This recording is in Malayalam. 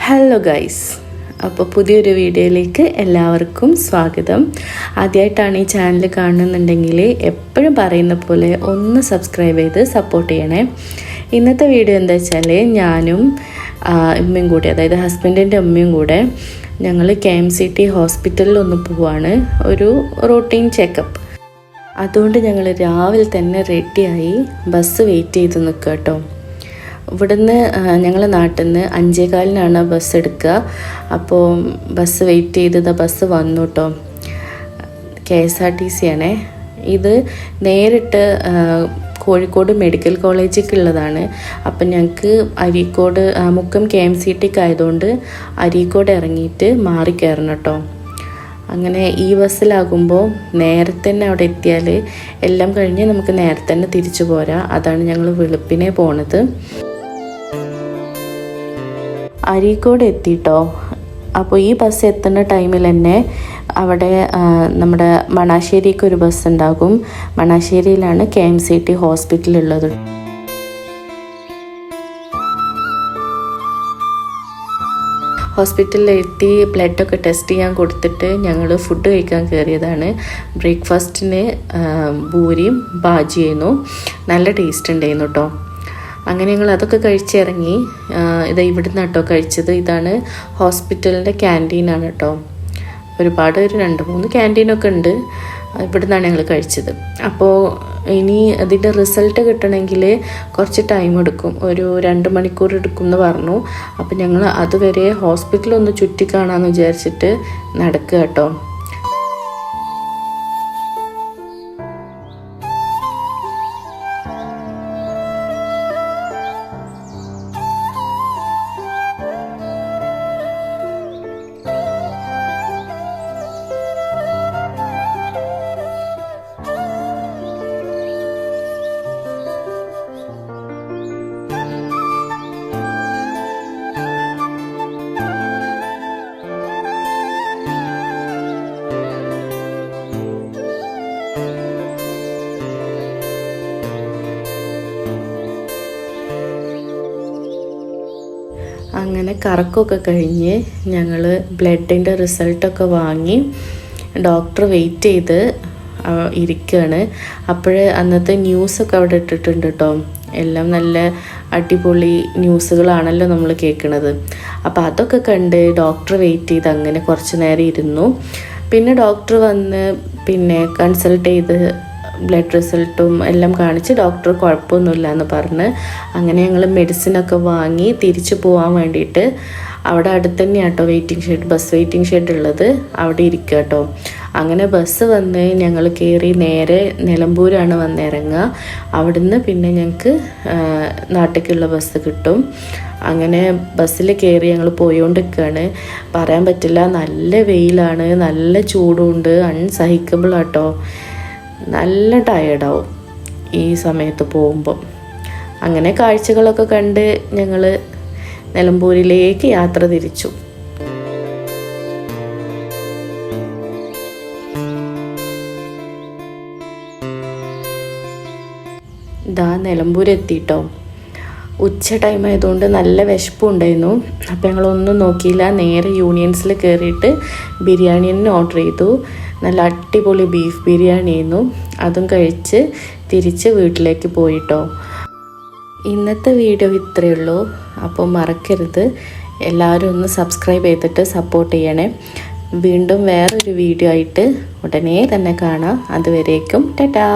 ഹലോ ഗൈസ്, അപ്പോൾ പുതിയൊരു വീഡിയോയിലേക്ക് എല്ലാവർക്കും സ്വാഗതം. ആദ്യമായിട്ടാണ് ഈ ചാനൽ കാണുന്നുണ്ടെങ്കിൽ എപ്പോഴും പറയുന്ന പോലെ ഒന്ന് സബ്സ്ക്രൈബ് ചെയ്ത് സപ്പോർട്ട് ചെയ്യണേ. ഇന്നത്തെ വീഡിയോ എന്താ വെച്ചാൽ ഞാനും ഉമ്മയും കൂടെ, അതായത് ഹസ്ബൻഡിൻ്റെ ഉമ്മയും കൂടെ ഞങ്ങൾ KMCT ഹോസ്പിറ്റലിൽ ഒന്ന് പോവാണ്, ഒരു റൂട്ടീൻ ചെക്കപ്പ്. അതുകൊണ്ട് ഞങ്ങൾ രാവിലെ തന്നെ റെഡിയായി ബസ് വെയിറ്റ് ചെയ്ത് നിൽക്കുക കേട്ടോ. ഇവിടുന്ന് ഞങ്ങളെ നാട്ടിൽ നിന്ന് 5:15 ബസ് എടുക്കുക. അപ്പോൾ ബസ് വെയിറ്റ് ചെയ്തത് ബസ് വന്നു കേട്ടോ. KSRTC ആണേ. ഇത് നേരിട്ട് കോഴിക്കോട് മെഡിക്കൽ കോളേജിലേക്കുള്ളതാണ്. അപ്പം ഞങ്ങൾക്ക് അരീക്കോട് മുക്കം KMCTക്ക് ആയതുകൊണ്ട് അരീക്കോട് ഇറങ്ങിയിട്ട് മാറി കയറണം കേട്ടോ. അങ്ങനെ ഈ ബസ്സിലാകുമ്പോൾ നേരത്തെ തന്നെ അവിടെ എത്തിയാൽ എല്ലാം കഴിഞ്ഞ് നമുക്ക് നേരത്തെ തന്നെ തിരിച്ചു പോരാം. അതാണ് ഞങ്ങൾ വെളുപ്പിനെ പോണത്. അരീക്കോട് എത്തിയിട്ടോ. അപ്പോൾ ഈ ബസ് എത്തുന്ന ടൈമിൽ തന്നെ അവിടെ നമ്മുടെ മണാശ്ശേരിക്ക് ഒരു ബസ് ഉണ്ടാകും. മണാശ്ശേരിയിലാണ് KMCT ഹോസ്പിറ്റൽ ഉള്ളത്. ഹോസ്പിറ്റലിൽ എത്തി ബ്ലഡൊക്കെ ടെസ്റ്റ് ചെയ്യാൻ കൊടുത്തിട്ട് ഞങ്ങൾ ഫുഡ് കഴിക്കാൻ കയറിയതാണ്. ബ്രേക്ക്ഫാസ്റ്റിന് പൂരിയും ബാജിയായിരുന്നു. നല്ല ടേസ്റ്റ് ഉണ്ടായിരുന്നു കേട്ടോ. അങ്ങനെ ഞങ്ങൾ അതൊക്കെ കഴിച്ചിറങ്ങി. ഇത് ഇവിടുന്ന് കേട്ടോ കഴിച്ചത്. ഇതാണ് ഹോസ്പിറ്റലിൻ്റെ ക്യാൻറ്റീനാണ് കേട്ടോ. ഒരുപാട് ഒരു 2-3 ക്യാൻറ്റീനൊക്കെ ഉണ്ട്. ഇവിടുന്നാണ് ഞങ്ങൾ കഴിച്ചത്. അപ്പോൾ ഇനി അതിൻ്റെ റിസൾട്ട് കിട്ടണമെങ്കിൽ കുറച്ച് ടൈം എടുക്കും, ഒരു 2 മണിക്കൂർ എടുക്കും എന്ന് പറഞ്ഞു. അപ്പോൾ ഞങ്ങൾ അതുവരെ ഹോസ്പിറ്റലൊന്ന് ചുറ്റിക്കാണാമെന്ന് വിചാരിച്ചിട്ട് നടക്കുക കേട്ടോ. അങ്ങനെ കറക്കമൊക്കെ കഴിഞ്ഞ് ഞങ്ങൾ ബ്ലഡിൻ്റെ റിസൾട്ടൊക്കെ വാങ്ങി ഡോക്ടർ വെയിറ്റ് ചെയ്ത് ഇരിക്കുകയാണ്. അപ്പോൾ അന്നത്തെ ന്യൂസൊക്കെ അവിടെ ഇട്ടിട്ടുണ്ട് കേട്ടോ. എല്ലാം നല്ല അടിപൊളി ന്യൂസുകളാണല്ലോ നമ്മൾ കേൾക്കുന്നത്. അപ്പോൾ അതൊക്കെ കണ്ട് ഡോക്ടർ വെയിറ്റ് ചെയ്ത് അങ്ങനെ കുറച്ച് നേരം ഇരുന്നു. പിന്നെ ഡോക്ടർ വന്ന് കൺസൾട്ട് ചെയ്ത് ബ്ലഡ് റിസൾട്ടും എല്ലാം കാണിച്ച് ഡോക്ടർ കുഴപ്പമൊന്നുമില്ല എന്ന് പറഞ്ഞ് അങ്ങനെ ഞങ്ങൾ മെഡിസിനൊക്കെ വാങ്ങി തിരിച്ചു പോകാൻ വേണ്ടിയിട്ട് അവിടെ അടുത്ത് തന്നെയാണ് കേട്ടോ ബസ് വെയിറ്റിംഗ് ഷെഡ് ഉള്ളത്. അവിടെ ഇരിക്കുക കേട്ടോ. അങ്ങനെ ബസ് വന്ന് ഞങ്ങൾ കയറി നേരെ നിലമ്പൂരാണ് വന്നിറങ്ങുക. അവിടുന്ന് പിന്നെ ഞങ്ങൾക്ക് നാട്ടിലേക്കുള്ള ബസ് കിട്ടും. അങ്ങനെ ബസ്സിൽ കയറി ഞങ്ങൾ പോയോണ്ടിരിക്കുകയാണ്. പറയാൻ പറ്റില്ല, നല്ല വെയിലാണ്, നല്ല ചൂടുണ്ട്, അൺസഹിക്കബിൾ ആട്ടോ. നല്ല ടയേർഡാവും ഈ സമയത്ത് പോകുമ്പം. അങ്ങനെ കാഴ്ചകളൊക്കെ കണ്ട് ഞങ്ങൾ നിലമ്പൂരിലേക്ക് യാത്ര തിരിച്ചു. നിലമ്പൂരെത്തിട്ടോ. ഉച്ച ടൈം ആയതുകൊണ്ട് നല്ല വിശപ്പും ഉണ്ടായിരുന്നു. അപ്പോൾ ഞങ്ങളൊന്നും നോക്കിയില്ല, നേരെ യൂണിയൻസിൽ കയറിയിട്ട് ബിരിയാണി തന്നെ ഓർഡർ ചെയ്തു. നല്ല അടിപൊളി ബീഫ് ബിരിയാണി ആയിരുന്നു. അതും കഴിച്ച് തിരിച്ച് വീട്ടിലേക്ക് പോയിട്ടോ. ഇന്നത്തെ വീഡിയോ ഇത്രയേ ഉള്ളൂ. അപ്പോൾ മറക്കരുത്, എല്ലാവരും ഒന്ന് സബ്സ്ക്രൈബ് ചെയ്തിട്ട് സപ്പോർട്ട് ചെയ്യണേ. വീണ്ടും വേറൊരു വീഡിയോ ആയിട്ട് ഉടനെ തന്നെ കാണാം. അതുവരേക്കും ടാറ്റാ.